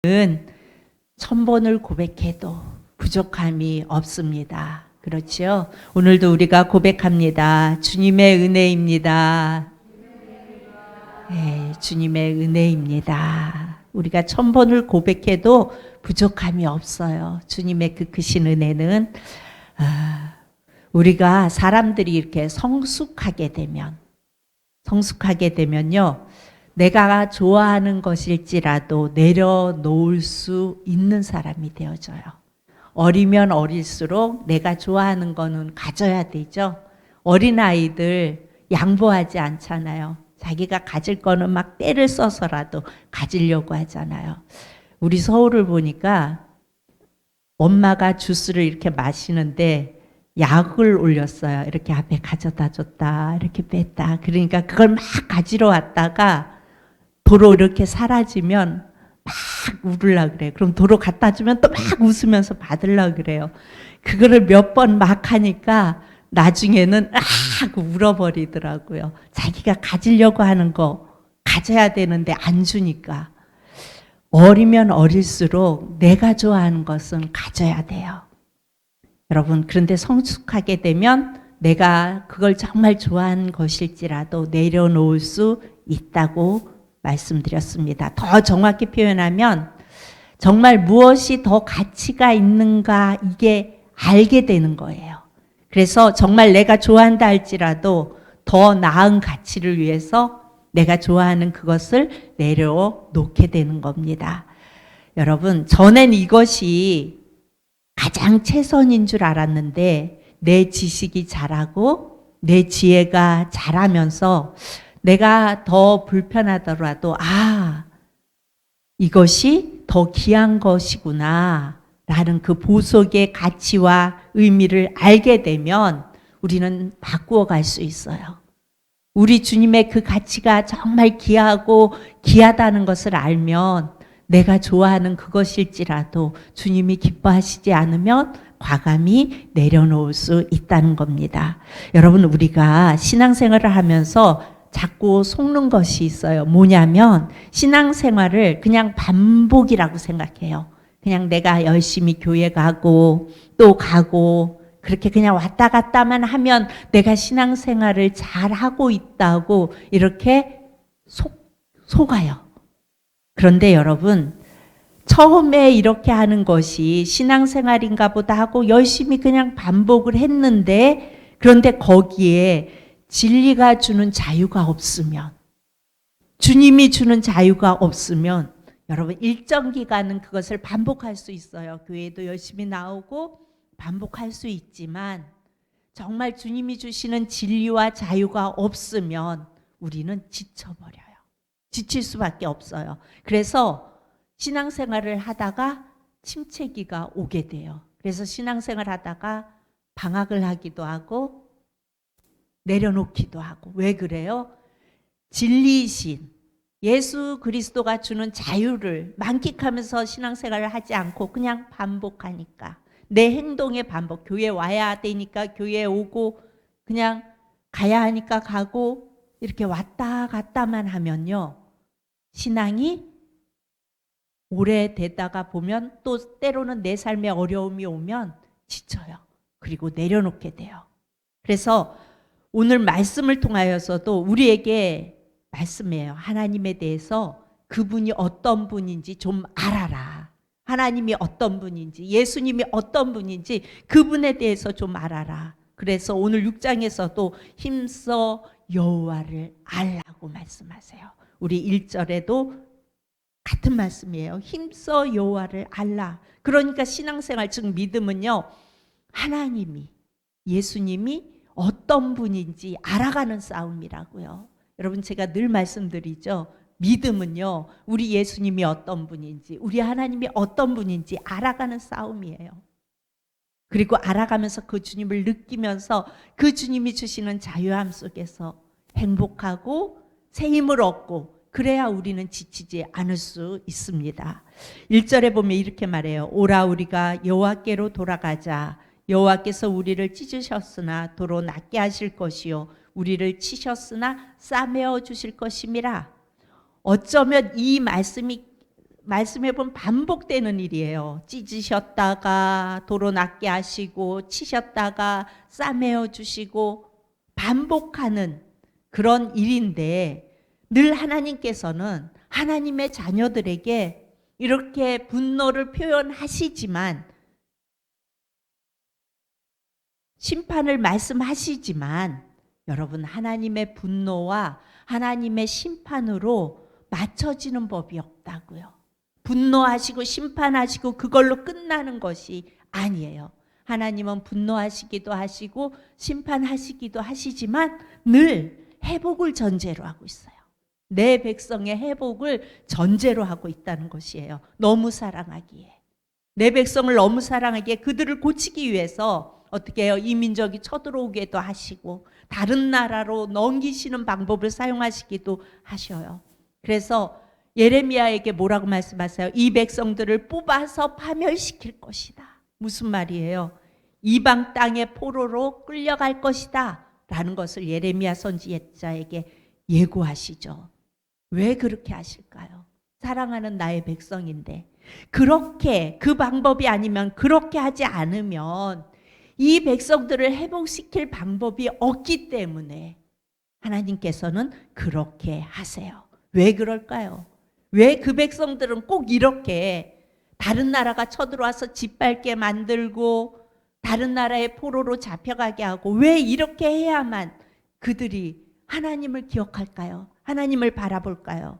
천 번을 고백해도 부족함이 없습니다. 그렇죠? 오늘도 우리가 고백합니다. 주님의 은혜입니다. 네, 주님의 은혜입니다. 우리가 천 번을 고백해도 부족함이 없어요. 주님의 그 크신 은혜는 우리가 사람들이 이렇게 성숙하게 되면요, 내가 좋아하는 것일지라도 내려놓을 수 있는 사람이 되어져요. 어리면 어릴수록 내가 좋아하는 거는 가져야 되죠. 어린아이들 양보하지 않잖아요. 자기가 가질 거는 막 때를 써서라도 가지려고 하잖아요. 우리 서울을 보니까 엄마가 주스를 이렇게 마시는데 약을 올렸어요. 이렇게 앞에 가져다 줬다, 이렇게 뺐다. 그러니까 그걸 막 가지러 왔다가 도로 이렇게 사라지면 막 울으려고 그래요. 그럼 도로 갖다 주면 또 막 웃으면서 받으려고 그래요. 그거를 몇 번 막 하니까 나중에는 하고 울어버리더라고요. 자기가 가지려고 하는 거 가져야 되는데 안 주니까. 어리면 어릴수록 내가 좋아하는 것은 가져야 돼요. 여러분, 그런데 성숙하게 되면 내가 그걸 정말 좋아하는 것일지라도 내려놓을 수 있다고 말씀드렸습니다. 더 정확히 표현하면 정말 무엇이 더 가치가 있는가, 이게 알게 되는 거예요. 그래서 정말 내가 좋아한다 할지라도 더 나은 가치를 위해서 내가 좋아하는 그것을 내려놓게 되는 겁니다. 여러분, 전엔 이것이 가장 최선인 줄 알았는데 내 지식이 자라고 내 지혜가 자라면서 내가 더 불편하더라도 이것이 더 귀한 것이구나 라는 그 보석의 가치와 의미를 알게 되면 우리는 바꾸어 갈 수 있어요. 우리 주님의 그 가치가 정말 귀하고 귀하다는 것을 알면 내가 좋아하는 그것일지라도 주님이 기뻐하시지 않으면 과감히 내려놓을 수 있다는 겁니다. 여러분, 우리가 신앙생활을 하면서 자꾸 속는 것이 있어요. 뭐냐면 신앙생활을 그냥 반복이라고 생각해요. 그냥 내가 열심히 교회 가고 또 가고 그렇게 그냥 왔다 갔다만 하면 내가 신앙생활을 잘하고 있다고 이렇게 속아요. 그런데 여러분, 처음에 이렇게 하는 것이 신앙생활인가 보다 하고 열심히 그냥 반복을 했는데, 그런데 거기에 진리가 주는 자유가 없으면, 주님이 주는 자유가 없으면 여러분 일정 기간은 그것을 반복할 수 있어요. 교회도 열심히 나오고 반복할 수 있지만 정말 주님이 주시는 진리와 자유가 없으면 우리는 지쳐버려요. 지칠 수밖에 없어요. 그래서 신앙생활을 하다가 침체기가 오게 돼요. 그래서 신앙생활 하다가 방학을 하기도 하고 내려놓기도 하고. 왜 그래요? 진리이신 예수 그리스도가 주는 자유를 만끽하면서 신앙생활을 하지 않고 그냥 반복하니까, 내 행동의 반복, 교회 와야 되니까 교회에 오고 그냥 가야 하니까 가고 이렇게 왔다 갔다만 하면요, 신앙이 오래되다가 보면 또 때로는 내 삶에 어려움이 오면 지쳐요. 그리고 내려놓게 돼요. 그래서 오늘 말씀을 통하여서도 우리에게 말씀이에요. 하나님에 대해서 그분이 어떤 분인지 좀 알아라. 하나님이 어떤 분인지, 예수님이 어떤 분인지 그분에 대해서 좀 알아라. 그래서 오늘 6장에서도 힘써 여호와를 알라고 말씀하세요. 우리 1절에도 같은 말씀이에요. 힘써 여호와를 알라. 그러니까 신앙생활, 즉 믿음은요, 하나님이, 예수님이 어떤 분인지 알아가는 싸움이라고요. 여러분, 제가 늘 말씀드리죠. 믿음은요, 우리 예수님이 어떤 분인지, 우리 하나님이 어떤 분인지 알아가는 싸움이에요. 그리고 알아가면서 그 주님을 느끼면서 그 주님이 주시는 자유함 속에서 행복하고 새 힘을 얻고, 그래야 우리는 지치지 않을 수 있습니다. 1절에 보면 이렇게 말해요. 오라 우리가 여호와께로 돌아가자. 여호와께서 우리를 찢으셨으나 도로 낫게 하실 것이요 우리를 치셨으나 싸매어 주실 것임이라. 어쩌면 이 말씀이 말씀해 보면 반복되는 일이에요. 찢으셨다가 도로 낫게 하시고 치셨다가 싸매어 주시고 반복하는 그런 일인데 늘 하나님께서는 하나님의 자녀들에게 이렇게 분노를 표현하시지만 심판을 말씀하시지만 여러분 하나님의 분노와 하나님의 심판으로 맞춰지는 법이 없다고요. 분노하시고 심판하시고 그걸로 끝나는 것이 아니에요. 하나님은 분노하시기도 하시고 심판하시기도 하시지만 늘 회복을 전제로 하고 있어요. 내 백성의 회복을 전제로 하고 있다는 것이에요. 너무 사랑하기에. 내 백성을 너무 사랑하기에 그들을 고치기 위해서 어떻게 해요? 이민족이 쳐들어오게도 하시고 다른 나라로 넘기시는 방법을 사용하시기도 하셔요. 그래서 예레미야에게 뭐라고 말씀하세요? 이 백성들을 뽑아서 파멸시킬 것이다. 무슨 말이에요? 이방 땅의 포로로 끌려갈 것이다 라는 것을 예레미야 선지자에게 예고하시죠. 왜 그렇게 하실까요? 사랑하는 나의 백성인데 그렇게 그 방법이 아니면 그렇게 하지 않으면 이 백성들을 회복시킬 방법이 없기 때문에 하나님께서는 그렇게 하세요. 왜 그럴까요? 왜 그 백성들은 꼭 이렇게 다른 나라가 쳐들어와서 짓밟게 만들고 다른 나라의 포로로 잡혀가게 하고 왜 이렇게 해야만 그들이 하나님을 기억할까요? 하나님을 바라볼까요?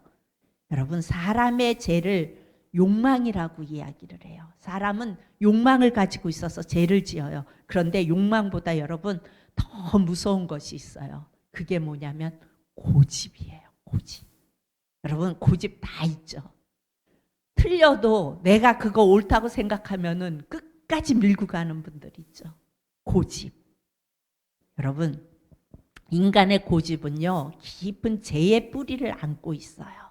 여러분 사람의 죄를 욕망이라고 이야기를 해요. 사람은 욕망을 가지고 있어서 죄를 지어요. 그런데 욕망보다 여러분 더 무서운 것이 있어요. 그게 뭐냐면 고집이에요. 고집. 여러분 고집 다 있죠. 틀려도 내가 그거 옳다고 생각하면은 끝까지 밀고 가는 분들 있죠. 고집. 여러분 인간의 고집은요 깊은 죄의 뿌리를 안고 있어요.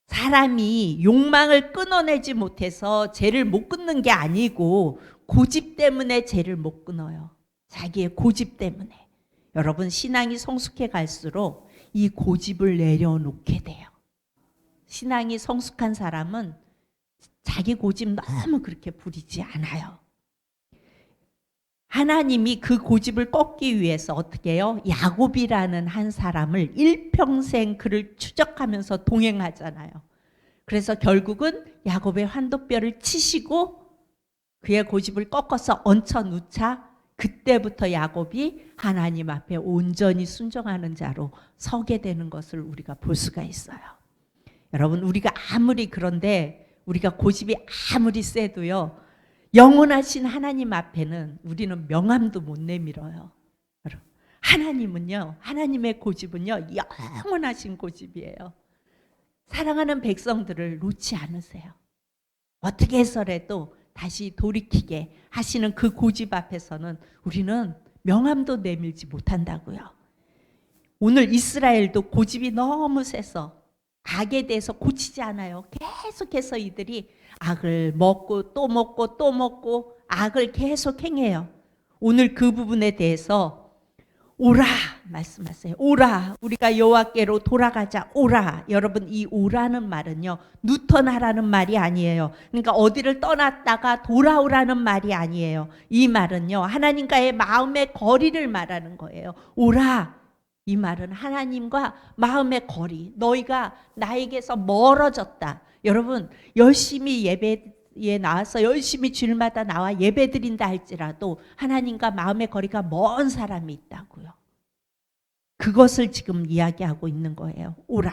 사람이 욕망을 끊어내지 못해서 죄를 못 끊는 게 아니고 고집 때문에 죄를 못 끊어요. 자기의 고집 때문에. 여러분 신앙이 성숙해 갈수록 이 고집을 내려놓게 돼요. 신앙이 성숙한 사람은 자기 고집 너무 그렇게 부리지 않아요. 하나님이 그 고집을 꺾기 위해서 어떻게 해요? 야곱이라는 한 사람을 일평생 그를 추적하면서 동행하잖아요. 그래서 결국은 야곱의 환도뼈를 치시고 그의 고집을 꺾어서 얹혀 놓자 그때부터 야곱이 하나님 앞에 온전히 순종하는 자로 서게 되는 것을 우리가 볼 수가 있어요. 여러분 우리가 아무리 그런데 우리가 고집이 아무리 세도요 영원하신 하나님 앞에는 우리는 명함도 못 내밀어요. 하나님은요, 하나님의 고집은요, 영원하신 고집이에요. 사랑하는 백성들을 놓지 않으세요. 어떻게 해서라도 다시 돌이키게 하시는 그 고집 앞에서는 우리는 명함도 내밀지 못한다고요. 오늘 이스라엘도 고집이 너무 세서 악에 대해서 고치지 않아요. 계속해서 이들이 악을 먹고 또 먹고 또 먹고 악을 계속 행해요. 오늘 그 부분에 대해서 오라 말씀하세요. 오라 우리가 여호와께로 돌아가자. 오라. 여러분 이 오라는 말은요 누턴하라는 말이 아니에요. 그러니까 어디를 떠났다가 돌아오라는 말이 아니에요. 이 말은요 하나님과의 마음의 거리를 말하는 거예요. 오라. 이 말은 하나님과 마음의 거리. 너희가 나에게서 멀어졌다. 여러분 열심히 예배에 나와서 열심히 주일마다 나와 예배드린다 할지라도 하나님과 마음의 거리가 먼 사람이 있다고요. 그것을 지금 이야기하고 있는 거예요. 오라.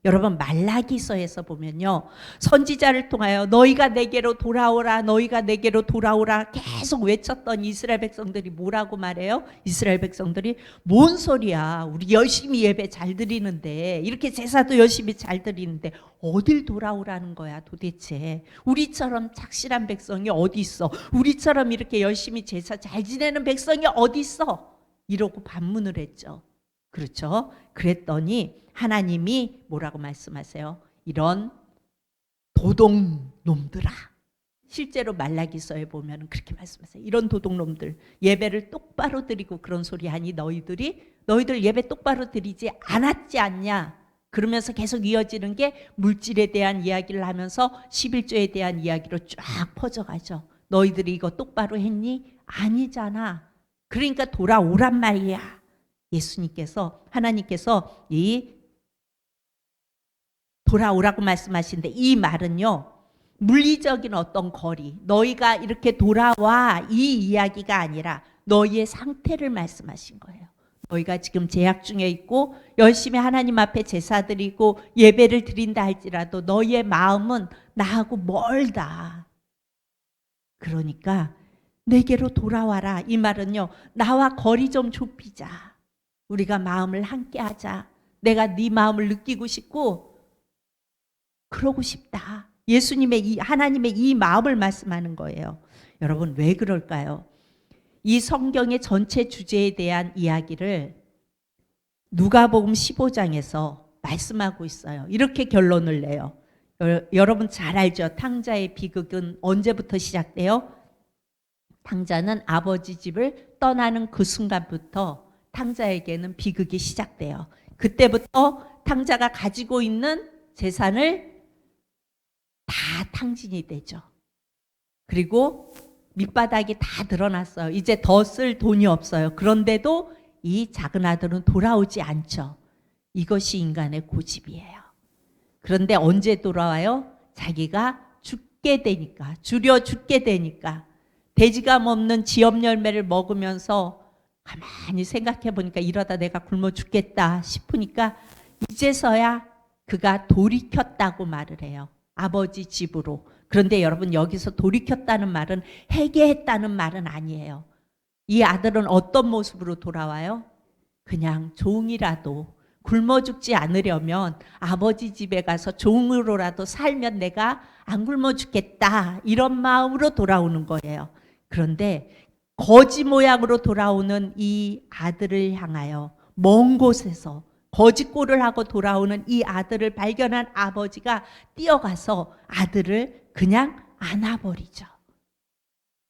여러분 말라기서에서 보면요 선지자를 통하여 너희가 내게로 돌아오라 너희가 내게로 돌아오라 계속 외쳤던 이스라엘 백성들이 뭐라고 말해요? 이스라엘 백성들이 뭔 소리야 우리 열심히 예배 잘 드리는데 이렇게 제사도 열심히 잘 드리는데 어딜 돌아오라는 거야 도대체. 우리처럼 착실한 백성이 어디 있어. 우리처럼 이렇게 열심히 제사 잘 지내는 백성이 어디 있어. 이러고 반문을 했죠. 그렇죠? 그랬더니 하나님이 뭐라고 말씀하세요? 이런 도둑놈들아. 실제로 말라기서에 보면 그렇게 말씀하세요. 이런 도둑놈들 예배를 똑바로 드리고 그런 소리 하니 너희들 예배 똑바로 드리지 않았지 않냐. 그러면서 계속 이어지는 게 물질에 대한 이야기를 하면서 11조에 대한 이야기로 쫙 퍼져가죠. 너희들이 이거 똑바로 했니? 아니잖아. 그러니까 돌아오란 말이야. 예수님께서, 하나님께서 이 돌아오라고 말씀하시는데, 이 말은요, 물리적인 어떤 거리, 너희가 이렇게 돌아와, 이 이야기가 아니라 너희의 상태를 말씀하신 거예요. 너희가 지금 제약 중에 있고 열심히 하나님 앞에 제사 드리고 예배를 드린다 할지라도 너희의 마음은 나하고 멀다. 그러니까 내게로 돌아와라. 이 말은요, 나와 거리 좀 좁히자. 우리가 마음을 함께 하자. 내가 네 마음을 느끼고 싶고 그러고 싶다. 예수님의 하나님의 이 마음을 말씀하는 거예요. 여러분, 왜 그럴까요? 이 성경의 전체 주제에 대한 이야기를 누가복음 15장에서 말씀하고 있어요. 이렇게 결론을 내요. 여러분 잘 알죠? 탕자의 비극은 언제부터 시작돼요? 탕자는 아버지 집을 떠나는 그 순간부터 탕자에게는 비극이 시작돼요. 그때부터 탕자가 가지고 있는 재산을 다 탕진이 되죠. 그리고 밑바닥이 다 드러났어요. 이제 더 쓸 돈이 없어요. 그런데도 이 작은 아들은 돌아오지 않죠. 이것이 인간의 고집이에요. 그런데 언제 돌아와요? 자기가 죽게 되니까, 줄여 죽게 되니까. 돼지감 없는 지엽 열매를 먹으면서 가만히 생각해 보니까 이러다 내가 굶어 죽겠다 싶으니까 이제서야 그가 돌이켰다고 말을 해요. 아버지 집으로. 그런데 여러분, 여기서 돌이켰다는 말은 회개했다는 말은 아니에요. 이 아들은 어떤 모습으로 돌아와요? 그냥 종이라도, 굶어 죽지 않으려면 아버지 집에 가서 종으로라도 살면 내가 안 굶어 죽겠다, 이런 마음으로 돌아오는 거예요. 그런데 거지 모양으로 돌아오는 이 아들을 향하여 먼 곳에서 거짓골을 하고 돌아오는 이 아들을 발견한 아버지가 뛰어가서 아들을 그냥 안아버리죠.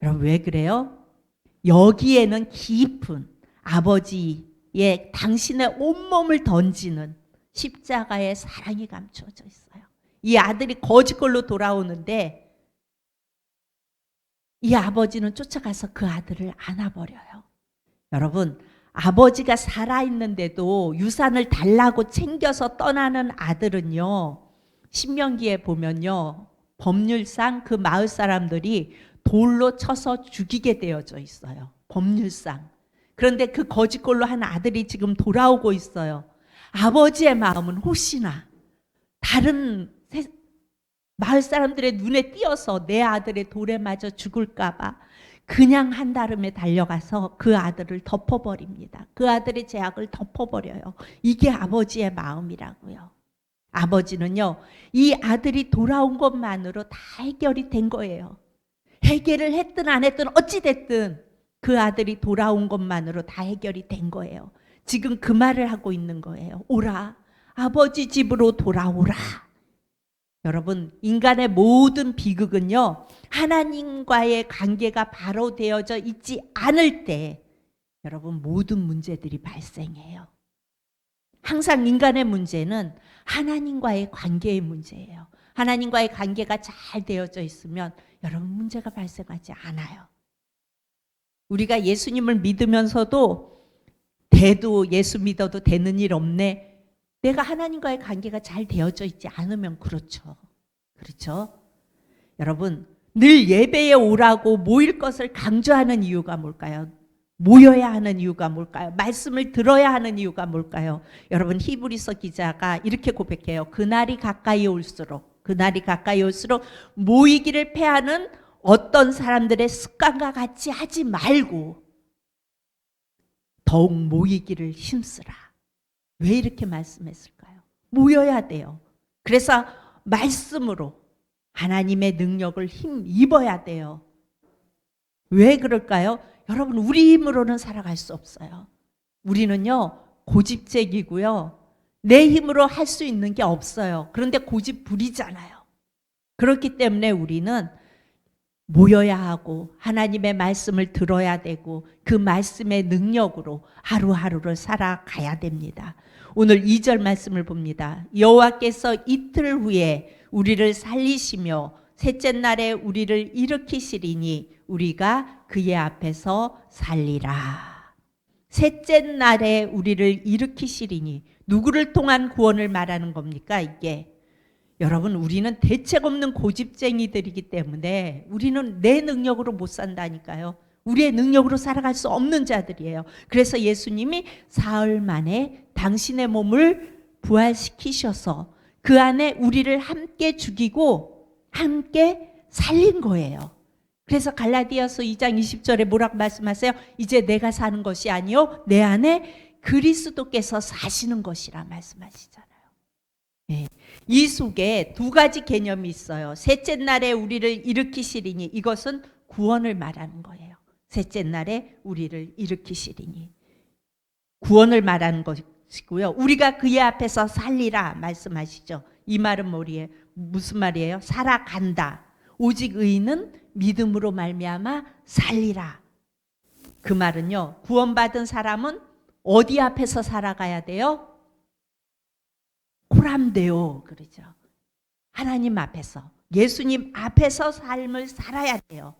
여러분, 왜 그래요? 여기에는 깊은 아버지의 당신의 온몸을 던지는 십자가의 사랑이 감춰져 있어요. 이 아들이 거짓골로 돌아오는데 이 아버지는 쫓아가서 그 아들을 안아버려요. 여러분, 아버지가 살아있는데도 유산을 달라고 챙겨서 떠나는 아들은요, 신명기에 보면요, 법률상 그 마을 사람들이 돌로 쳐서 죽이게 되어져 있어요. 법률상. 그런데 그 거짓골로 한 아들이 지금 돌아오고 있어요. 아버지의 마음은 혹시나 다른 마을 사람들의 눈에 띄어서 내 아들의 돌에 맞아 죽을까 봐 그냥 한달음에 달려가서 그 아들을 덮어버립니다. 그 아들의 죄악을 덮어버려요. 이게 아버지의 마음이라고요. 아버지는요, 이 아들이 돌아온 것만으로 다 해결이 된 거예요. 해결을 했든 안 했든 어찌됐든 그 아들이 돌아온 것만으로 다 해결이 된 거예요. 지금 그 말을 하고 있는 거예요. 오라, 아버지 집으로 돌아오라. 여러분, 인간의 모든 비극은요, 하나님과의 관계가 바로 되어져 있지 않을 때 여러분, 모든 문제들이 발생해요. 항상 인간의 문제는 하나님과의 관계의 문제예요. 하나님과의 관계가 잘 되어져 있으면 여러분, 문제가 발생하지 않아요. 우리가 예수님을 믿으면서도 돼도 예수 믿어도 되는 일 없네. 내가 하나님과의 관계가 잘 되어져 있지 않으면 그렇죠. 그렇죠? 여러분, 늘 예배에 오라고 모일 것을 강조하는 이유가 뭘까요? 모여야 하는 이유가 뭘까요? 말씀을 들어야 하는 이유가 뭘까요? 여러분, 히브리서 기자가 이렇게 고백해요. 그날이 가까이 올수록 모이기를 패하는 어떤 사람들의 습관과 같이 하지 말고 더욱 모이기를 힘쓰라. 왜 이렇게 말씀했을까요? 모여야 돼요. 그래서 말씀으로 하나님의 능력을 힘입어야 돼요. 왜 그럴까요? 여러분, 우리 힘으로는 살아갈 수 없어요. 우리는요, 고집쟁이고요, 내 힘으로 할 수 있는 게 없어요. 그런데 고집 부리잖아요. 그렇기 때문에 우리는 모여야 하고 하나님의 말씀을 들어야 되고 그 말씀의 능력으로 하루하루를 살아가야 됩니다. 오늘 2절 말씀을 봅니다. 여호와께서 이틀 후에 우리를 살리시며 셋째 날에 우리를 일으키시리니 우리가 그의 앞에서 살리라. 셋째 날에 우리를 일으키시리니 누구를 통한 구원을 말하는 겁니까? 이게 여러분, 우리는 대책 없는 고집쟁이들이기 때문에 우리는 내 능력으로 못 산다니까요. 우리의 능력으로 살아갈 수 없는 자들이에요. 그래서 예수님이 사흘 만에 당신의 몸을 부활시키셔서 그 안에 우리를 함께 죽이고 함께 살린 거예요. 그래서 갈라디아서 2장 20절에 뭐라고 말씀하세요? 이제 내가 사는 것이 아니요 내 안에 그리스도께서 사시는 것이라 말씀하시잖아요. 네. 이 속에 두 가지 개념이 있어요. 셋째 날에 우리를 일으키시리니, 이것은 구원을 말하는 거예요. 셋째 날에 우리를 일으키시리니 구원을 말하는 것이고요. 우리가 그의 앞에서 살리라 말씀하시죠. 이 말은 뭐예요? 무슨 말이에요? 살아간다. 오직 의인은 믿음으로 말미암아 살리라. 그 말은요, 구원받은 사람은 어디 앞에서 살아가야 돼요? 코람데오 그러죠. 하나님 앞에서, 예수님 앞에서 삶을 살아야 돼요.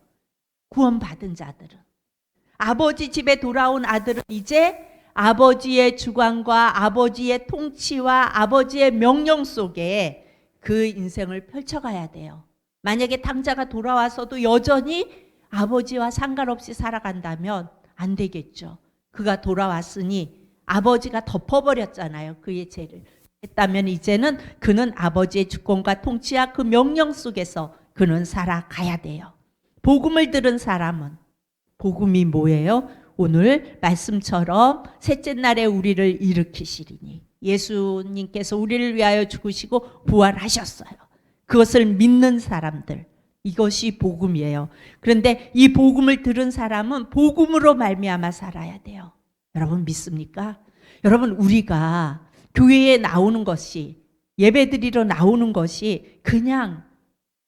구원받은 자들은. 아버지 집에 돌아온 아들은 이제 아버지의 주관과 아버지의 통치와 아버지의 명령 속에 그 인생을 펼쳐가야 돼요. 만약에 당자가 돌아와서도 여전히 아버지와 상관없이 살아간다면 안 되겠죠. 그가 돌아왔으니 아버지가 덮어버렸잖아요. 그의 죄를 했다면 이제는 그는 아버지의 주권과 통치와 그 명령 속에서 그는 살아가야 돼요. 복음을 들은 사람은, 복음이 뭐예요? 오늘 말씀처럼 셋째 날에 우리를 일으키시리니, 예수님께서 우리를 위하여 죽으시고 부활하셨어요. 그것을 믿는 사람들, 이것이 복음이에요. 그런데 이 복음을 들은 사람은 복음으로 말미암아 살아야 돼요. 여러분 믿습니까? 여러분, 우리가 교회에 나오는 것이, 예배드리러 나오는 것이 그냥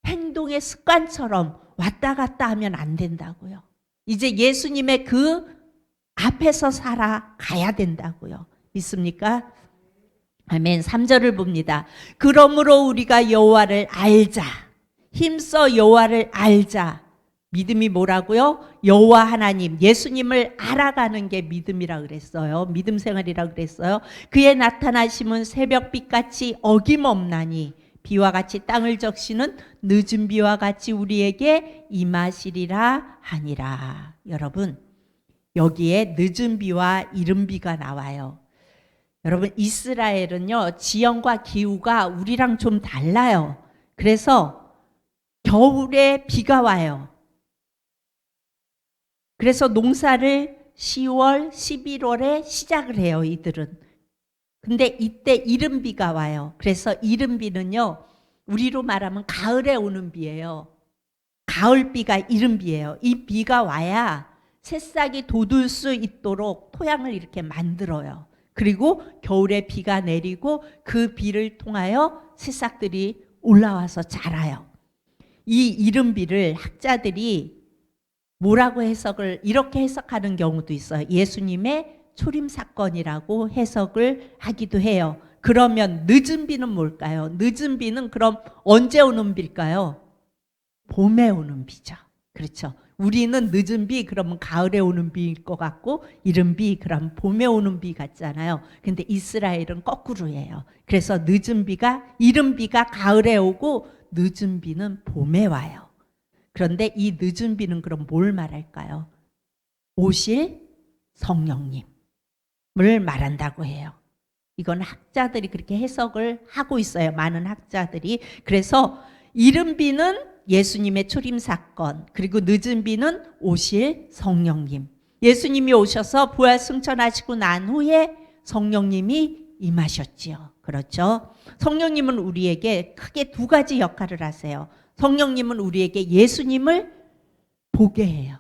행동의 습관처럼 왔다 갔다 하면 안 된다고요. 이제 예수님의 그 앞에서 살아가야 된다고요. 믿습니까? 아멘. 3절을 봅니다. 그러므로 우리가 여호와를 알자. 힘써 여호와를 알자. 믿음이 뭐라고요? 여호와 하나님, 예수님을 알아가는 게 믿음이라 그랬어요. 믿음 생활이라 그랬어요. 그의 나타나심은 새벽빛같이 어김없나니 비와 같이 땅을 적시는 늦은 비와 같이 우리에게 임하시리라 하니라. 여러분, 여기에 늦은 비와 이른 비가 나와요. 여러분, 이스라엘은요, 지형과 기후가 우리랑 좀 달라요. 그래서 겨울에 비가 와요. 그래서 농사를 10월, 11월에 시작을 해요, 이들은. 근데 이때 이른 비가 와요. 그래서 이른 비는요, 우리로 말하면 가을에 오는 비예요. 가을 비가 이른 비예요. 이 비가 와야 새싹이 돋을 수 있도록 토양을 이렇게 만들어요. 그리고 겨울에 비가 내리고 그 비를 통하여 새싹들이 올라와서 자라요. 이 이른 비를 학자들이 뭐라고 해석을, 이렇게 해석하는 경우도 있어요. 예수님의 초림 사건이라고 해석을 하기도 해요. 그러면 늦은 비는 뭘까요? 늦은 비는 그럼 언제 오는 비일까요? 봄에 오는 비죠. 그렇죠. 우리는 늦은 비 그러면 가을에 오는 비일 것 같고, 이른 비 그럼 봄에 오는 비 같잖아요. 근데 이스라엘은 거꾸로예요. 그래서 늦은 비가, 이른 비가 가을에 오고 늦은 비는 봄에 와요. 그런데 이 늦은 비는 그럼 뭘 말할까요? 오실 성령님을 말한다고 해요. 이건 학자들이 그렇게 해석을 하고 있어요. 많은 학자들이. 그래서 이른 비는 예수님의 초림 사건, 그리고 늦은 비는 오실 성령님. 예수님이 오셔서 부활 승천하시고 난 후에 성령님이 임하셨지요. 그렇죠? 성령님은 우리에게 크게 두 가지 역할을 하세요. 성령님은 우리에게 예수님을 보게 해요.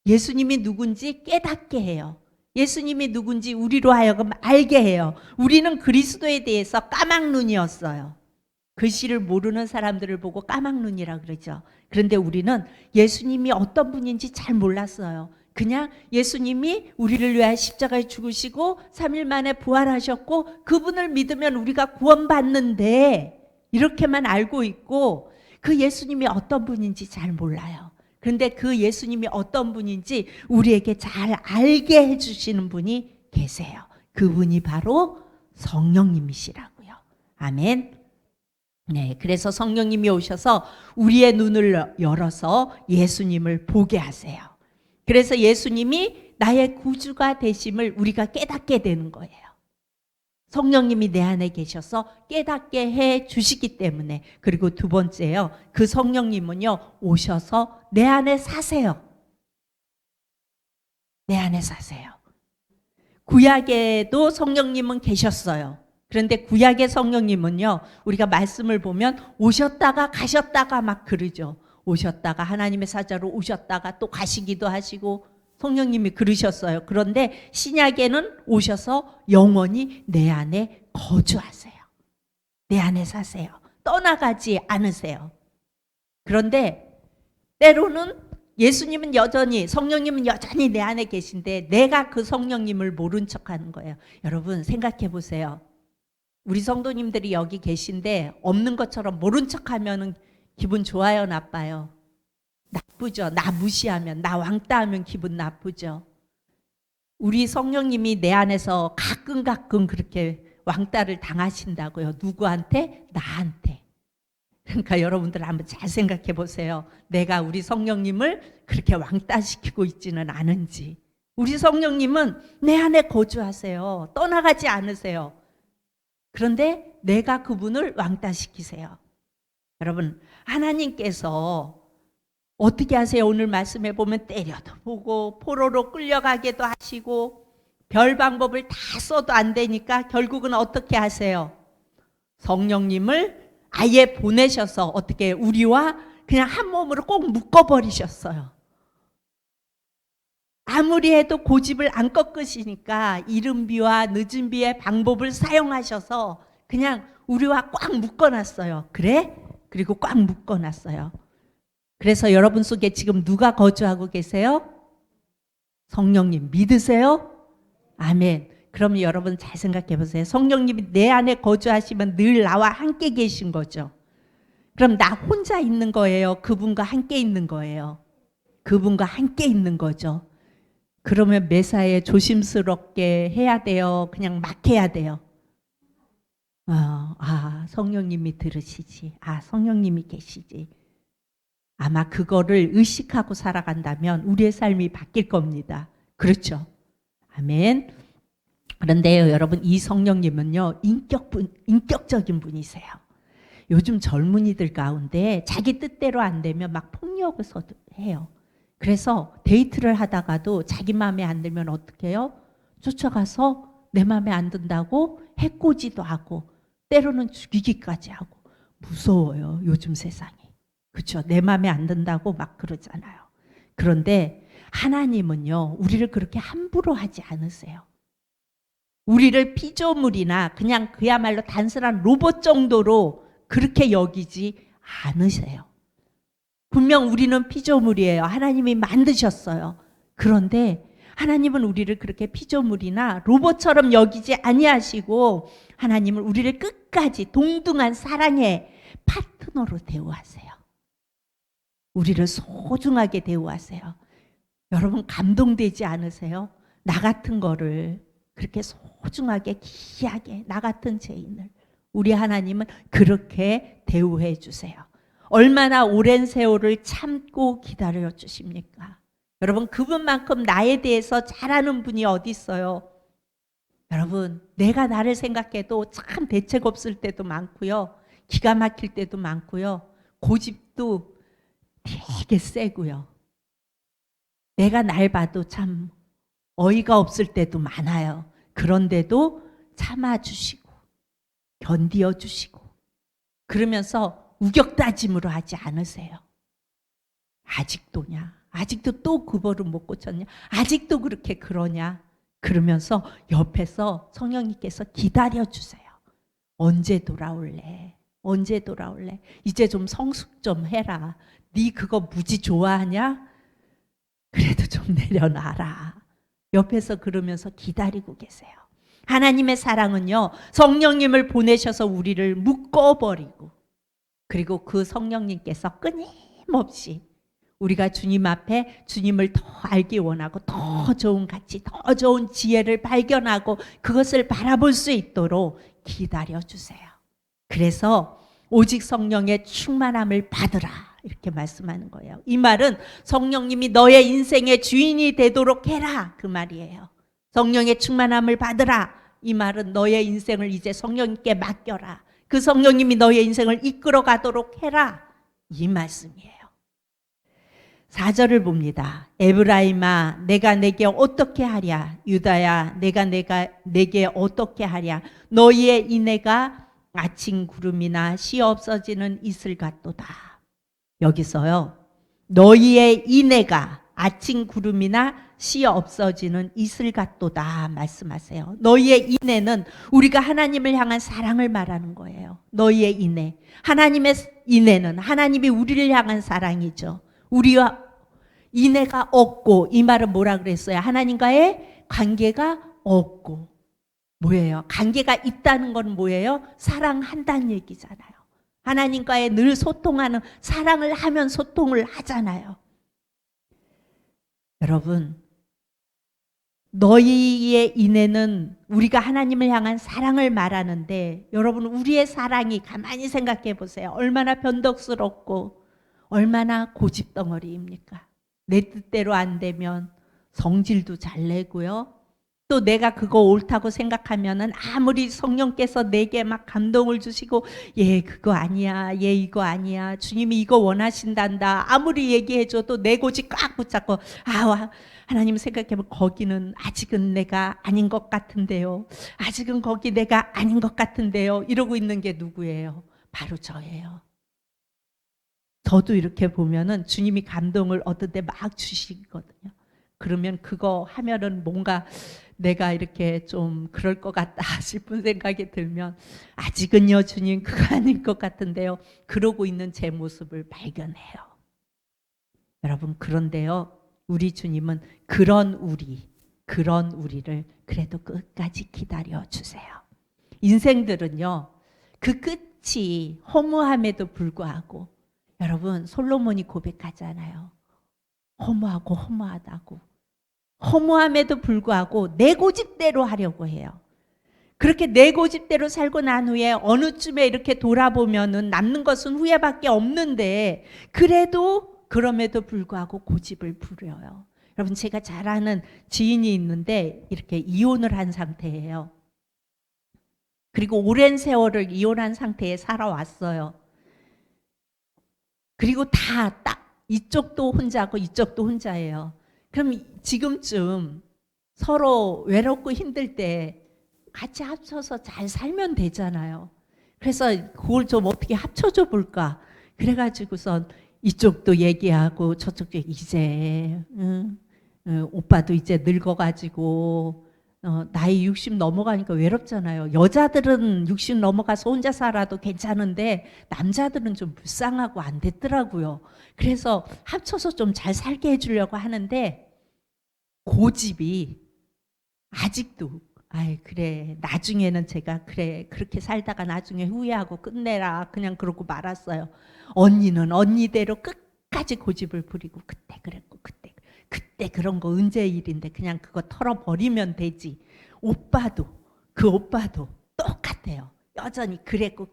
예수님이 누군지 깨닫게 해요. 예수님이 누군지 우리로 하여금 알게 해요. 우리는 그리스도에 대해서 까막눈이었어요. 글씨를 모르는 사람들을 보고 까막눈이라 그러죠. 그런데 우리는 예수님이 어떤 분인지 잘 몰랐어요. 그냥 예수님이 우리를 위하여 십자가에 죽으시고 3일 만에 부활하셨고 그분을 믿으면 우리가 구원받는데 이렇게만 알고 있고 그 예수님이 어떤 분인지 잘 몰라요. 그런데 그 예수님이 어떤 분인지 우리에게 잘 알게 해주시는 분이 계세요. 그분이 바로 성령님이시라고요. 아멘. 네, 그래서 성령님이 오셔서 우리의 눈을 열어서 예수님을 보게 하세요. 그래서 예수님이 나의 구주가 되심을 우리가 깨닫게 되는 거예요. 성령님이 내 안에 계셔서 깨닫게 해 주시기 때문에. 그리고 두 번째요, 그 성령님은요 오셔서 내 안에 사세요. 내 안에 사세요. 구약에도 성령님은 계셨어요. 그런데 구약의 성령님은요 우리가 말씀을 보면 오셨다가 가셨다가 막 그러죠. 오셨다가 하나님의 사자로 오셨다가 또 가시기도 하시고 성령님이 그러셨어요. 그런데 신약에는 오셔서 영원히 내 안에 거주하세요. 내 안에 사세요. 떠나가지 않으세요. 그런데 때로는 예수님은 여전히, 성령님은 여전히 내 안에 계신데 내가 그 성령님을 모른 척하는 거예요. 여러분 생각해 보세요. 우리 성도님들이 여기 계신데 없는 것처럼 모른 척하면 기분 좋아요, 나빠요? 나쁘죠. 나 무시하면, 나 왕따하면 기분 나쁘죠. 우리 성령님이 내 안에서 가끔 그렇게 왕따를 당하신다고요. 누구한테? 나한테. 그러니까 여러분들 한번 잘 생각해 보세요. 내가 우리 성령님을 그렇게 왕따시키고 있지는 않은지. 우리 성령님은 내 안에 거주하세요. 떠나가지 않으세요. 그런데 내가 그분을 왕따시키세요. 여러분, 하나님께서 어떻게 하세요? 오늘 말씀해 보면 때려도 보고 포로로 끌려가게도 하시고 별 방법을 다 써도 안 되니까 결국은 어떻게 하세요? 성령님을 아예 보내셔서 어떻게 우리와 그냥 한 몸으로 꼭 묶어버리셨어요. 아무리 해도 고집을 안 꺾으시니까 이른 비와 늦은 비의 방법을 사용하셔서 그냥 우리와 꽉 묶어놨어요. 그래? 그리고 꽉 묶어놨어요. 그래서 여러분 속에 지금 누가 거주하고 계세요? 성령님 믿으세요? 아멘. 그럼 여러분 잘 생각해 보세요. 성령님이 내 안에 거주하시면 늘 나와 함께 계신 거죠. 그럼 나 혼자 있는 거예요? 그분과 함께 있는 거예요? 그분과 함께 있는 거죠. 그러면 매사에 조심스럽게 해야 돼요? 그냥 막 해야 돼요? 성령님이 들으시지. 성령님이 계시지. 아마 그거를 의식하고 살아간다면 우리의 삶이 바뀔 겁니다. 그렇죠? 아멘. 그런데요, 여러분, 이 성령님은요, 인격적인 분이세요. 요즘 젊은이들 가운데 자기 뜻대로 안 되면 막 폭력을 해요. 그래서 데이트를 하다가도 자기 마음에 안 들면 어떻게 해요? 쫓아가서 내 마음에 안 든다고 해코지도 하고 때로는 죽이기까지 하고. 무서워요, 요즘 세상이. 그렇죠? 내 마음에 안 든다고 막 그러잖아요. 그런데 하나님은요, 우리를 그렇게 함부로 하지 않으세요. 우리를 피조물이나 그냥 그야말로 단순한 로봇 정도로 그렇게 여기지 않으세요. 분명 우리는 피조물이에요. 하나님이 만드셨어요. 그런데 하나님은 우리를 그렇게 피조물이나 로봇처럼 여기지 아니하시고 하나님은 우리를 끝까지 동등한 사랑의 파트너로 대우하세요. 우리를 소중하게 대우하세요. 여러분 감동되지 않으세요? 나 같은 거를 그렇게 소중하게 귀하게, 나 같은 죄인을 우리 하나님은 그렇게 대우해 주세요. 얼마나 오랜 세월을 참고 기다려 주십니까? 여러분, 그분만큼 나에 대해서 잘 아는 분이 어디 있어요? 여러분, 내가 나를 생각해도 참 대책 없을 때도 많고요, 기가 막힐 때도 많고요, 고집도 되게 세고요, 내가 날 봐도 참 어이가 없을 때도 많아요. 그런데도 참아주시고 견디어 주시고 그러면서 우격다짐으로 하지 않으세요. 아직도냐? 아직도 또 그 버릇 못 고쳤냐? 아직도 그렇게 그러냐? 그러면서 옆에서 성령님께서 기다려주세요. 언제 돌아올래? 언제 돌아올래? 이제 좀 성숙 좀 해라. 네 그거 무지 좋아하냐? 그래도 좀 내려놔라. 옆에서 그러면서 기다리고 계세요. 하나님의 사랑은요, 성령님을 보내셔서 우리를 묶어버리고, 그리고 그 성령님께서 끊임없이 우리가 주님 앞에 주님을 더 알기 원하고 더 좋은 가치, 더 좋은 지혜를 발견하고 그것을 바라볼 수 있도록 기다려주세요. 그래서 오직 성령의 충만함을 받으라, 이렇게 말씀하는 거예요. 이 말은 성령님이 너의 인생의 주인이 되도록 해라, 그 말이에요. 성령의 충만함을 받으라, 이 말은 너의 인생을 이제 성령님께 맡겨라. 그 성령님이 너의 인생을 이끌어 가도록 해라, 이 말씀이에요. 4절을 봅니다. 에브라임아 내가 내게 어떻게 하랴, 유다야 내가 내게 어떻게 하랴. 너희의 인애가 아침 구름이나 씨 없어지는 이슬 같도다. 여기서요, 너희의 인애가 아침 구름이나 씨 없어지는 이슬 같도다 말씀하세요. 너희의 인애는 우리가 하나님을 향한 사랑을 말하는 거예요. 너희의 인애, 하나님의 인애는 하나님이 우리를 향한 사랑이죠. 우리와 인애가 없고, 이 말은 뭐라 그랬어요? 하나님과의 관계가 없고. 뭐예요? 관계가 있다는 건 뭐예요? 사랑한다는 얘기잖아요. 하나님과의 늘 소통하는, 사랑을 하면 소통을 하잖아요. 여러분, 너희의 인애는 우리가 하나님을 향한 사랑을 말하는데, 여러분 우리의 사랑이 가만히 생각해 보세요. 얼마나 변덕스럽고 얼마나 고집덩어리입니까? 내 뜻대로 안 되면 성질도 잘 내고요. 또 내가 그거 옳다고 생각하면은 아무리 성령께서 내게 막 감동을 주시고 얘 그거 아니야, 얘 이거 아니야, 주님이 이거 원하신단다 아무리 얘기해줘도 내 고집 꽉 붙잡고 하나님 생각해보면 거기는 아직은 내가 아닌 것 같은데요, 아직은 거기 내가 아닌 것 같은데요, 이러고 있는 게 누구예요? 바로 저예요. 저도 이렇게 보면은 주님이 감동을 얻을 때 막 주시거든요. 그러면 그거 하면은 뭔가 내가 이렇게 좀 그럴 것 같다 싶은 생각이 들면 아직은요 주님 그거 아닐 것 같은데요, 그러고 있는 제 모습을 발견해요. 여러분, 그런데요 우리 주님은 그런 우리를 그래도 끝까지 기다려 주세요. 인생들은요 그 끝이 허무함에도 불구하고, 여러분 솔로몬이 고백하잖아요. 허무하다고. 허무함에도 불구하고 내 고집대로 하려고 해요. 그렇게 내 고집대로 살고 난 후에 어느 쯤에 이렇게 돌아보면은 남는 것은 후회밖에 없는데, 그래도 그럼에도 불구하고 고집을 부려요. 여러분, 제가 잘 아는 지인이 있는데 이렇게 이혼을 한 상태예요. 그리고 오랜 세월을 이혼한 상태에 살아왔어요. 그리고 딱 이쪽도 혼자고 이쪽도 혼자예요. 그럼 지금쯤 서로 외롭고 힘들 때 같이 합쳐서 잘 살면 되잖아요. 그래서 그걸 좀 어떻게 합쳐줘 볼까? 그래가지고선 이쪽도 얘기하고 저쪽도 이제 오빠도 이제 늙어가지고 나이 60 넘어가니까 외롭잖아요. 여자들은 60 넘어가서 혼자 살아도 괜찮은데 남자들은 좀 불쌍하고 안 됐더라고요. 그래서 합쳐서 좀 잘 살게 해주려고 하는데 고집이 아직도 그래 나중에는 제가 그래 그렇게 살다가 나중에 후회하고 끝내라 그냥 그러고 말았어요. 언니는 언니대로 끝까지 고집을 부리고 그때 그랬고 그때 그런 거 언제 일인데 그냥 그거 털어버리면 되지. 그 오빠도 똑같아요. 여전히 그랬고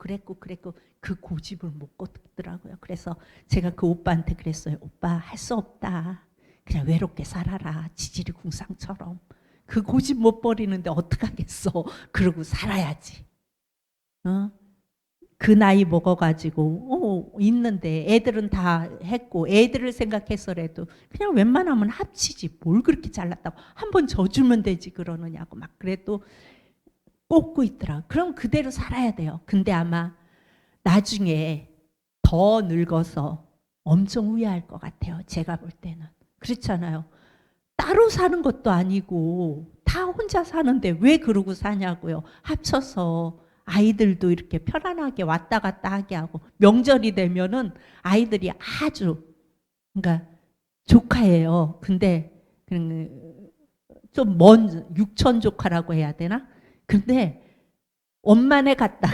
그 고집을 못 걷더라고요. 그래서 제가 그 오빠한테 그랬어요. 오빠 할 수 없다. 그냥 외롭게 살아라. 지지리 궁상처럼. 그 고집 못 버리는데 어떡하겠어. 그러고 살아야지. 그 나이 먹어가지고 있는데 애들은 다 했고 애들을 생각해서라도 그냥 웬만하면 합치지 뭘 그렇게 잘났다고 한 번 져주면 되지 그러느냐고 막 그래도 꽂고 있더라. 그럼 그대로 살아야 돼요. 근데 아마 나중에 더 늙어서 엄청 후회할 것 같아요. 제가 볼 때는. 그렇잖아요. 따로 사는 것도 아니고 다 혼자 사는데 왜 그러고 사냐고요. 합쳐서 아이들도 이렇게 편안하게 왔다 갔다 하게 하고 명절이 되면은 아이들이 아주 그러니까 조카예요. 근데 좀 먼 육촌 조카라고 해야 되나? 근데 엄마네 갔다가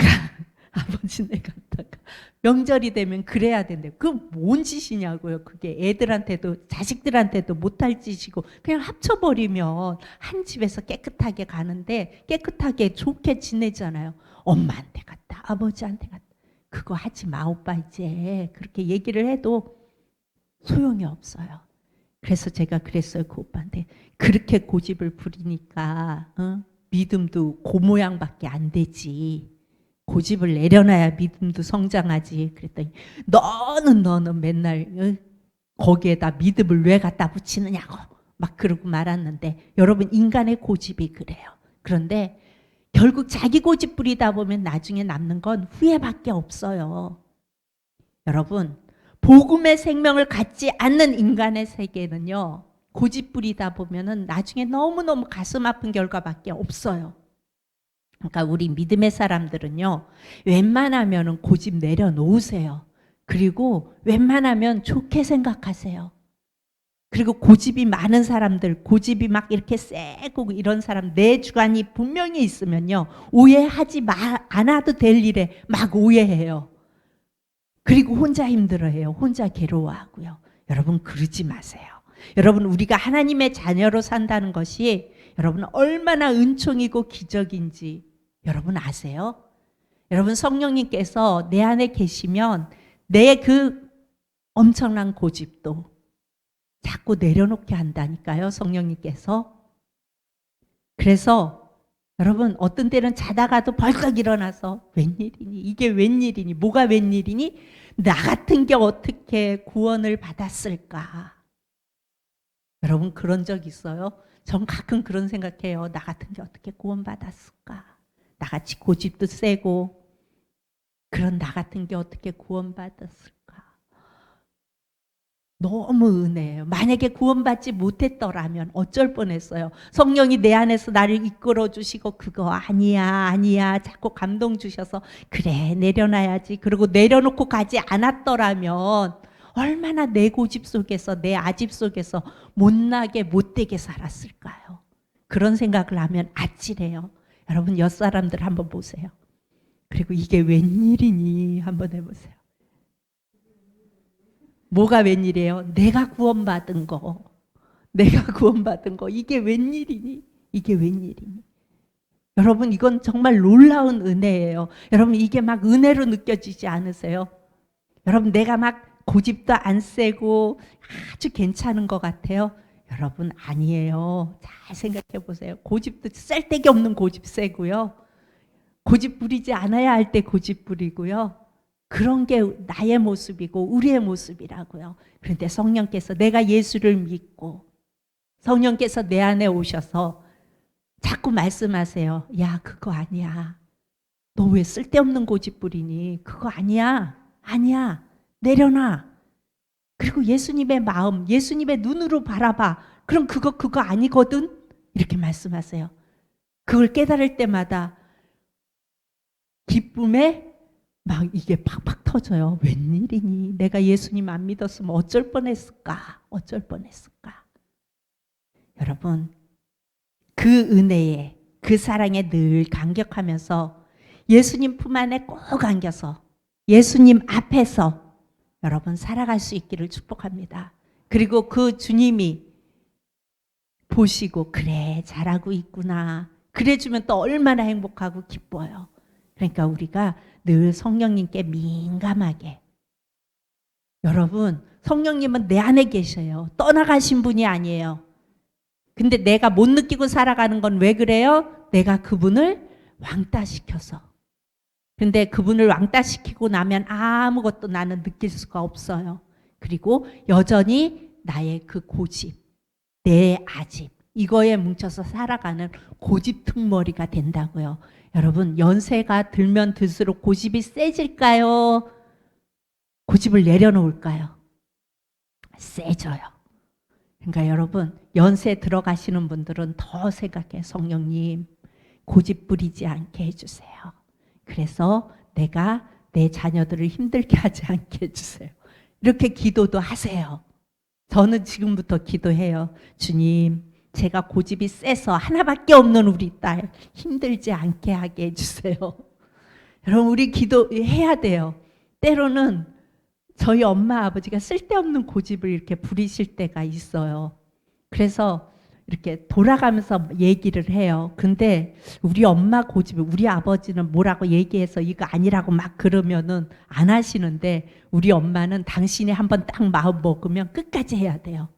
아버지네 갔다가 명절이 되면 그래야 된대요. 그 뭔 짓이냐고요. 그게 애들한테도 자식들한테도 못할 짓이고 그냥 합쳐버리면 한 집에서 깨끗하게 가는데 깨끗하게 좋게 지내잖아요. 엄마한테 갔다 아버지한테 갔다. 그거 하지 마 오빠 이제. 그렇게 얘기를 해도 소용이 없어요. 그래서 제가 그랬어요. 그 오빠한테. 그렇게 고집을 부리니까 믿음도 그 모양밖에 안 되지. 고집을 내려놔야 믿음도 성장하지. 그랬더니 너는 맨날 거기에다 믿음을 왜 갖다 붙이느냐고 막 그러고 말았는데 여러분 인간의 고집이 그래요. 그런데 결국 자기 고집 부리다 보면 나중에 남는 건 후회밖에 없어요. 여러분 복음의 생명을 갖지 않는 인간의 세계는요. 고집 부리다 보면은 나중에 너무너무 가슴 아픈 결과밖에 없어요. 그러니까 우리 믿음의 사람들은요. 웬만하면 고집 내려놓으세요. 그리고 웬만하면 좋게 생각하세요. 그리고 고집이 많은 사람들, 고집이 막 이렇게 세고 이런 사람 내 주관이 분명히 있으면요. 오해하지 않아도 될 일에 막 오해해요. 그리고 혼자 힘들어해요. 혼자 괴로워하고요. 여러분 그러지 마세요. 여러분 우리가 하나님의 자녀로 산다는 것이 여러분 얼마나 은총이고 기적인지 여러분 아세요? 여러분 성령님께서 내 안에 계시면 내 그 엄청난 고집도 자꾸 내려놓게 한다니까요. 성령님께서. 그래서 여러분 어떤 때는 자다가도 벌떡 일어나서 웬일이니? 이게 웬일이니? 뭐가 웬일이니? 나 같은 게 어떻게 구원을 받았을까? 여러분 그런 적 있어요? 전 가끔 그런 생각해요. 나 같은 게 어떻게 구원받았을까? 나같이 고집도 세고 그런 나 같은 게 어떻게 구원받았을까? 너무 은혜예요. 만약에 구원받지 못했더라면 어쩔 뻔했어요. 성령이 내 안에서 나를 이끌어 주시고 그거 아니야 자꾸 감동 주셔서 그래 내려놔야지 그리고 내려놓고 가지 않았더라면 얼마나 내 고집 속에서 내 아집 속에서 못나게 못되게 살았을까요? 그런 생각을 하면 아찔해요. 여러분 옆사람들 한번 보세요. 그리고 이게 웬일이니 한번 해보세요. 뭐가 웬일이에요? 내가 구원받은 거. 이게 웬일이니? 이게 웬일이니? 여러분 이건 정말 놀라운 은혜예요. 여러분 이게 막 은혜로 느껴지지 않으세요? 여러분 내가 막 고집도 안 세고 아주 괜찮은 것 같아요. 여러분 아니에요. 잘 생각해 보세요. 고집도 쓸데기 없는 고집 세고요. 고집 부리지 않아야 할 때 고집 부리고요. 그런 게 나의 모습이고 우리의 모습이라고요. 그런데 성령께서 내가 예수를 믿고 성령께서 내 안에 오셔서 자꾸 말씀하세요. 야 그거 아니야. 너 왜 쓸데없는 고집 부리니? 그거 아니야. 아니야. 내려놔. 그리고 예수님의 마음, 예수님의 눈으로 바라봐. 그럼 그거 아니거든? 이렇게 말씀하세요. 그걸 깨달을 때마다 기쁨에 막 이게 팍팍 터져요. 웬일이니? 내가 예수님 안 믿었으면 어쩔 뻔했을까? 어쩔 뻔했을까? 여러분 그 은혜에 그 사랑에 늘 감격하면서 예수님 품 안에 꼭 안겨서 예수님 앞에서 여러분 살아갈 수 있기를 축복합니다. 그리고 그 주님이 보시고 그래 잘하고 있구나. 그래주면 또 얼마나 행복하고 기뻐요. 그러니까 우리가 늘 성령님께 민감하게 여러분 성령님은 내 안에 계셔요. 떠나가신 분이 아니에요. 근데 내가 못 느끼고 살아가는 건 왜 그래요? 내가 그분을 왕따시켜서. 근데 그분을 왕따시키고 나면 아무것도 나는 느낄 수가 없어요. 그리고 여전히 나의 그 고집, 내 아집 이거에 뭉쳐서 살아가는 고집 특머리가 된다고요. 여러분 연세가 들면 들수록 고집이 세질까요? 고집을 내려놓을까요? 세져요. 그러니까 여러분 연세 들어가시는 분들은 더 생각해. 성령님 고집 부리지 않게 해주세요. 그래서 내가 내 자녀들을 힘들게 하지 않게 해주세요. 이렇게 기도도 하세요. 저는 지금부터 기도해요. 주님, 제가 고집이 세서 하나밖에 없는 우리 딸 힘들지 않게 하게 해주세요. 여러분, 우리 기도해야 돼요. 때로는 저희 엄마 아버지가 쓸데없는 고집을 이렇게 부리실 때가 있어요. 그래서 이렇게 돌아가면서 얘기를 해요. 근데 우리 엄마 고집을 우리 아버지는 뭐라고 얘기해서 이거 아니라고 막 그러면은 안 하시는데, 우리 엄마는 당신이 한번 딱 마음 먹으면 끝까지 해야 돼요.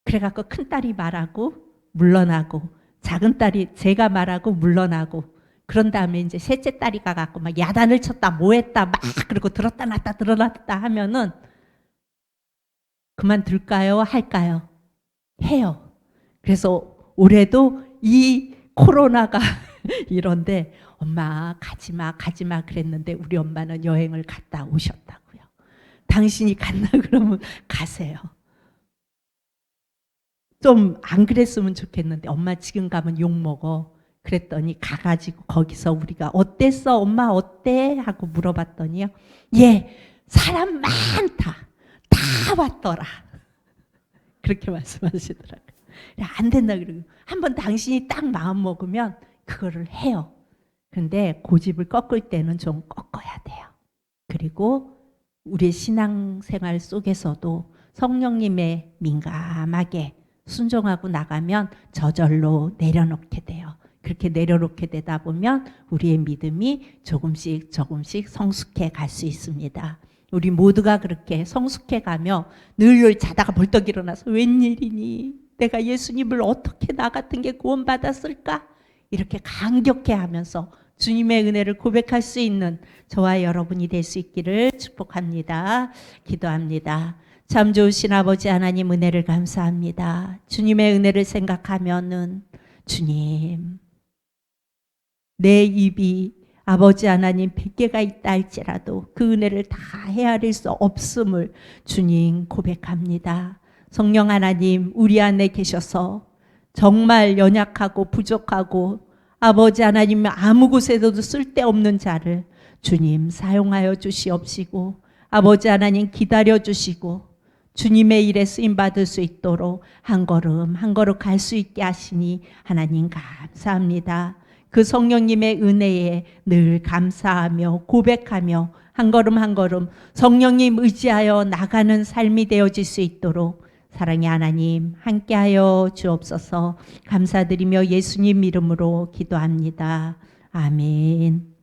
그래갖고 큰딸이 말하고 물러나고, 작은 딸이 제가 말하고 물러나고, 그런 다음에 이제 셋째 딸이 가갖고 막 야단을 쳤다 뭐했다 막 그러고 들었다 놨다 하면은 그만둘까요? 할까요? 해요. 그래서 올해도 이 코로나가 이런데 엄마 가지마 그랬는데 우리 엄마는 여행을 갔다 오셨다고요. 당신이 갔나 그러면 가세요. 좀 안 그랬으면 좋겠는데 엄마 지금 가면 욕먹어. 그랬더니 가가지고 거기서 우리가 어땠어? 엄마 어때? 하고 물어봤더니요. 예, 사람 많다. 다 왔더라. 그렇게 말씀하시더라고요. 안 된다 그러고, 한번 당신이 딱 마음 먹으면 그거를 해요. 근데 고집을 꺾을 때는 좀 꺾어야 돼요. 그리고 우리의 신앙생활 속에서도 성령님의 민감하게 순종하고 나가면 저절로 내려놓게 돼요. 그렇게 내려놓게 되다 보면 우리의 믿음이 조금씩 성숙해 갈 수 있습니다. 우리 모두가 그렇게 성숙해 가며 늘 자다가 벌떡 일어나서 웬일이니? 내가 예수님을 어떻게 나 같은 게 구원받았을까? 이렇게 감격해 하면서 주님의 은혜를 고백할 수 있는 저와 여러분이 될 수 있기를 축복합니다. 기도합니다. 참 좋으신 아버지 하나님, 은혜를 감사합니다. 주님의 은혜를 생각하면은 주님, 내 입이 아버지 하나님 100개가 있다 할지라도 그 은혜를 다 헤아릴 수 없음을 주님 고백합니다. 성령 하나님, 우리 안에 계셔서 정말 연약하고 부족하고 아버지 하나님 아무 곳에서도 쓸데없는 자를 주님 사용하여 주시옵시고, 아버지 하나님 기다려 주시고 주님의 일에 쓰임받을 수 있도록 한 걸음 한 걸음 갈 수 있게 하시니 하나님 감사합니다. 그 성령님의 은혜에 늘 감사하며 고백하며 한 걸음 한 걸음 성령님 의지하여 나가는 삶이 되어질 수 있도록 사랑의 하나님 함께하여 주옵소서. 감사드리며 예수님 이름으로 기도합니다. 아멘.